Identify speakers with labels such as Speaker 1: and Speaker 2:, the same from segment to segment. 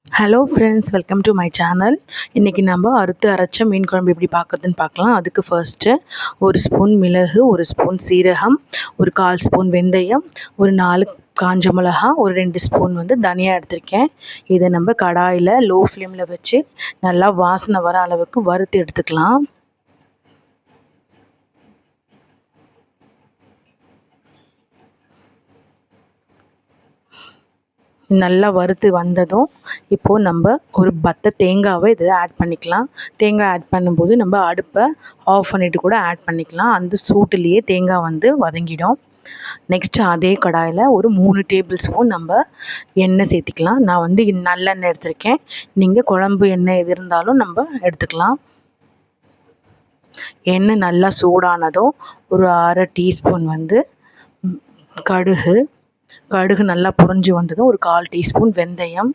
Speaker 1: Hello friends, welcome to my channel. இன்றைக்கி நம்ம அறுத்து அரைச்ச மீன் குழம்பு எப்படி பார்க்குறதுன்னு பார்க்கலாம். அதுக்கு ஃபர்ஸ்ட்டு ஒரு ஸ்பூன் மிளகு, ஒரு ஸ்பூன் சீரகம், ஒரு 1/4 ஸ்பூன் வெந்தயம், ஒரு 4 காஞ்ச மிளகா, ஒரு 2 ஸ்பூன் தனியாக எடுத்திருக்கேன். இதை நம்ம கடாயில் லோ ஃப்ளேமில் வச்சு நல்லா வாசனை வர அளவுக்கு வறுத்து எடுத்துக்கலாம். நல்லா வறுத்து வந்ததும் இப்போது நம்ம ஒரு பத்தை தேங்காவை இதில் ஆட் பண்ணிக்கலாம். தேங்காய் ஆட் பண்ணும்போது நம்ம அடுப்பை ஆஃப் பண்ணிவிட்டு கூட ஆட் பண்ணிக்கலாம். அந்த சூட்டுலேயே தேங்காய் வதங்கிடும். நெக்ஸ்ட்டு அதே கடாயில் ஒரு 3 டேபிள் ஸ்பூன் நம்ம எண்ணெய் சேர்த்திக்கலாம். நான் நல்லெண்ணெய் எடுத்திருக்கேன். நீங்கள் குழம்பு எண்ணெய் எது இருந்தாலும் நம்ம எடுத்துக்கலாம். எண்ணெய் நல்லா சூடானதும் ஒரு 1/2 டீஸ்பூன் கடுகு நல்லா பொரிஞ்சு வந்ததும் ஒரு 1/4 டீஸ்பூன் வெந்தயம்,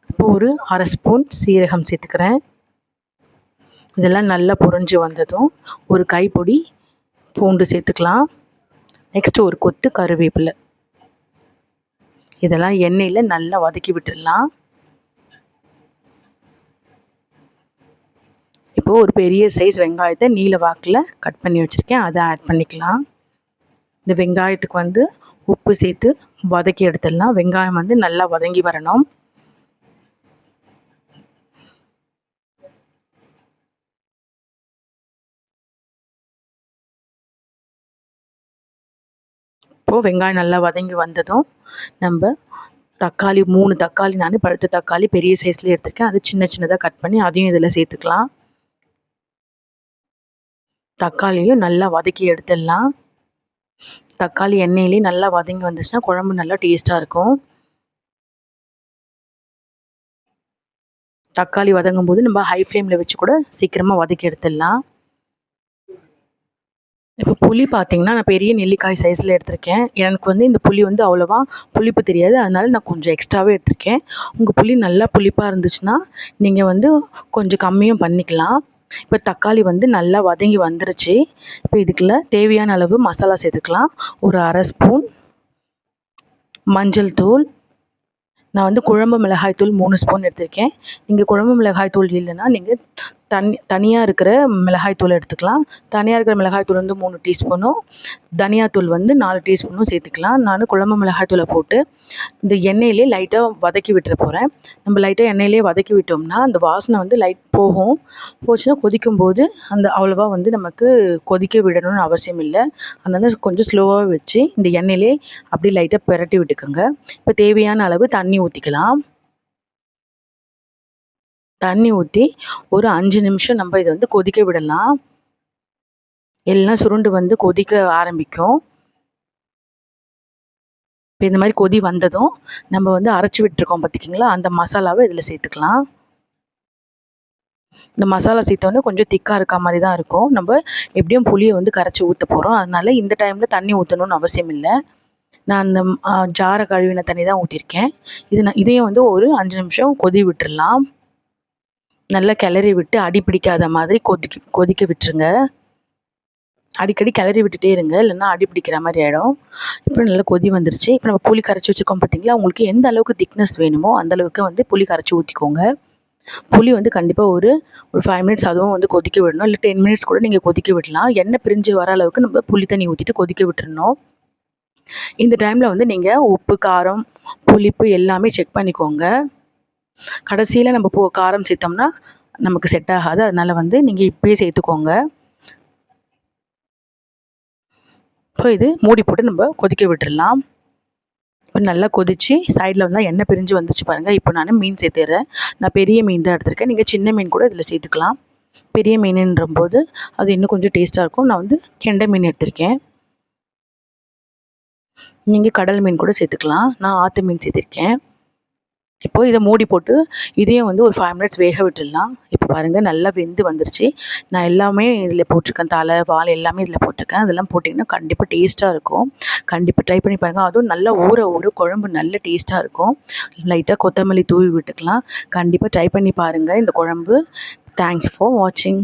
Speaker 1: இப்போ ஒரு 1/2 ஸ்பூன் சீரகம் சேர்த்துக்கிறேன். இதெல்லாம் நல்லா பொரிஞ்சு வந்ததும் ஒரு கைப்பொடி பூண்டு சேர்த்துக்கலாம். நெக்ஸ்ட்டு ஒரு கொத்து கருவேப்பிலை. இதெல்லாம் எண்ணெயில் நல்லா வதக்கி விட்டுடலாம். இப்போது ஒரு பெரிய சைஸ் வெங்காயத்தை நீல வாக்கில் கட் பண்ணி வச்சுருக்கேன், அதை ஆட் பண்ணிக்கலாம். இந்த வெங்காயத்துக்கு உப்பு சேர்த்து வதக்கி எடுத்துடலாம். வெங்காயம் நல்லா வதங்கி வரணும். இப்போது வெங்காயம் நல்லா வதங்கி வந்ததும் நம்ம தக்காளி 3 தக்காளி, நான் பழுத்த தக்காளி பெரிய சைஸ்லேயே எடுத்திருக்கேன், அது சின்ன சின்னதாக கட் பண்ணி அதையும் இதில் சேர்த்துக்கலாம். தக்காளியும் நல்லா வதக்கி எடுத்துடலாம். தக்காளி எண்ணெயிலே நல்லா வதங்கி வந்துச்சுன்னா குழம்பு நல்லா டேஸ்ட்டாக இருக்கும். தக்காளி வதங்கும் போது நம்ம ஹை ஃப்ளேமில் வச்சு கூட சீக்கிரமாக வதக்கி எடுத்துடலாம். இப்போ புளி பார்த்திங்கன்னா நான் பெரிய நெல்லிக்காய் சைஸில் எடுத்திருக்கேன். எனக்கு இந்த புளி அவ்வளோவா புளிப்பு தெரியாது, அதனால நான் கொஞ்சம் எக்ஸ்ட்ராவே எடுத்திருக்கேன். உங்கள் புளி நல்லா புளிப்பாக இருந்துச்சுன்னா நீங்கள் கொஞ்சம் கம்மியும் பண்ணிக்கலாம். இப்போ தக்காளி நல்லா வதங்கி வந்துருச்சு. இப்போ இதுக்குள்ள தேவையான அளவு மசாலா சேர்த்துக்கலாம். ஒரு 1/2 ஸ்பூன் மஞ்சள் தூள். நான் குழம்பு மிளகாய் தூள் 3 ஸ்பூன் எடுத்திருக்கேன். நீங்கள் குழம்பு மிளகாய் தூள் இல்லைன்னா நீங்கள் தனியாக இருக்கிற மிளகாய் தூள் எடுத்துக்கலாம். தனியாக இருக்கிற மிளகாய் தூள் 3 டீஸ்பூனும், தனியாத்தூள் 4 டீஸ்பூனும் சேர்த்துக்கலாம். நான் குழம்பு மிளகாய் தூளை போட்டு இந்த எண்ணெயிலே லைட்டாக வதக்கி விட்டுற போகிறேன். நம்ம லைட்டாக எண்ணெயிலே வதக்கி விட்டோம்னா அந்த வாசனை லைட் போச்சுன்னா கொதிக்கும்போது அவ்வளோவா நமக்கு கொதிக்க விடணும்னு அவசியம் இல்லை. அதனால கொஞ்சம் ஸ்லோவாக வச்சு இந்த எண்ணெயிலே அப்படி லைட்டாக பிரட்டி விட்டுக்குங்க. இப்போ தேவையான அளவு தண்ணி ஊற்றிக்கலாம். தண்ணி ஊற்றி ஒரு 5 நிமிஷம் நம்ம இதை கொதிக்க விடலாம். எல்லாம் சுருண்டு கொதிக்க ஆரம்பிக்கும். இப்போ இந்த மாதிரி கொதி வந்ததும் நம்ம அரைச்சி விட்டுருக்கோம் பார்த்திங்களா, அந்த மசாலாவை இதில் சேர்த்துக்கலாம். இந்த மசாலா சேர்த்தோன்னே கொஞ்சம் திக்காக இருக்க மாதிரி தான் இருக்கும். நம்ம எப்படியும் புளியை கரைச்சி ஊற்ற போகிறோம், அதனால இந்த டைமில் தண்ணி ஊற்றணும்னு அவசியம் இல்லை. நான் அந்த ஜாரை கழுவின தண்ணி தான் ஊற்றிருக்கேன். இதையும் ஒரு 5 நிமிஷம் கொதி விட்டுடலாம். நல்லா கிளறி விட்டு அடி பிடிக்காத மாதிரி கொதிக்க விட்டுருங்க. அடிக்கடி கிளறி விட்டுட்டே இருங்க, இல்லைன்னா அடி பிடிக்கிற மாதிரி ஆகிடும். இப்போ நல்லா கொதி வந்துருச்சு. இப்போ நம்ம புளி கரைச்சி வச்சுருக்கோம் பார்த்திங்களா, உங்களுக்கு எந்த அளவுக்கு திக்னஸ் வேணுமோ அந்தளவுக்கு புளி கரைச்சி ஊற்றிக்கோங்க. புளி கண்டிப்பாக ஒரு 5 மினிட்ஸ் அதுவும் கொதிக்க விடணும், இல்லை 10 மினிட்ஸ் கூட நீங்கள் கொதிக்க விடலாம். எண்ணெய் பிரிஞ்சு வர அளவுக்கு நம்ம புளி தண்ணி ஊற்றிட்டு கொதிக்க விட்டுறணும். இந்த டைமில் நீங்கள் உப்பு, காரம், புளிப்பு எல்லாமே செக் பண்ணிக்கோங்க. கடைசியில் நம்ம காரம் சேர்த்தோம்னா நமக்கு செட் ஆகாது, அதனால் நீங்கள் இப்போயே சேர்த்துக்கோங்க. இப்போ இது மூடி போட்டு நம்ம கொதிக்க விட்டுடலாம். இப்போ நல்லா கொதித்து சைடில் எண்ணெய் பிரிஞ்சு வந்துச்சு பாருங்கள். இப்போ நான் மீன் சேர்த்துடுறேன். நான் பெரிய மீன் தான் எடுத்திருக்கேன், நீங்கள் சின்ன மீன் கூட இதில் சேர்த்துக்கலாம். பெரிய மீனுன்றபோது அது இன்னும் கொஞ்சம் டேஸ்ட்டாக இருக்கும். நான் கெண்டை மீன் எடுத்திருக்கேன். நீங்கள் கடல் மீன் கூட சேர்த்துக்கலாம், நான் ஆற்று மீன் சேர்த்துருக்கேன். இப்போது இதை மூடி போட்டு இதையும் ஒரு 5 மினிட்ஸ் வேக விட்டுடலாம். இப்போ பாருங்கள் நல்லா வெந்து வந்துருச்சு. நான் எல்லாமே இதில் போட்டிருக்கேன், தலை, வால் எல்லாமே இதில் போட்டிருக்கேன். அதெல்லாம் போட்டிங்கன்னா கண்டிப்பாக டேஸ்ட்டாக இருக்கும். கண்டிப்பாக ட்ரை பண்ணி பாருங்கள். அதுவும் நல்லா ஊற குழம்பு நல்ல டேஸ்ட்டாக இருக்கும். லைட்டாக கொத்தமல்லி தூவி விட்டுக்கலாம். கண்டிப்பாக ட்ரை பண்ணி பாருங்கள் இந்த குழம்பு. தேங்க்ஸ் ஃபார் வாட்சிங்.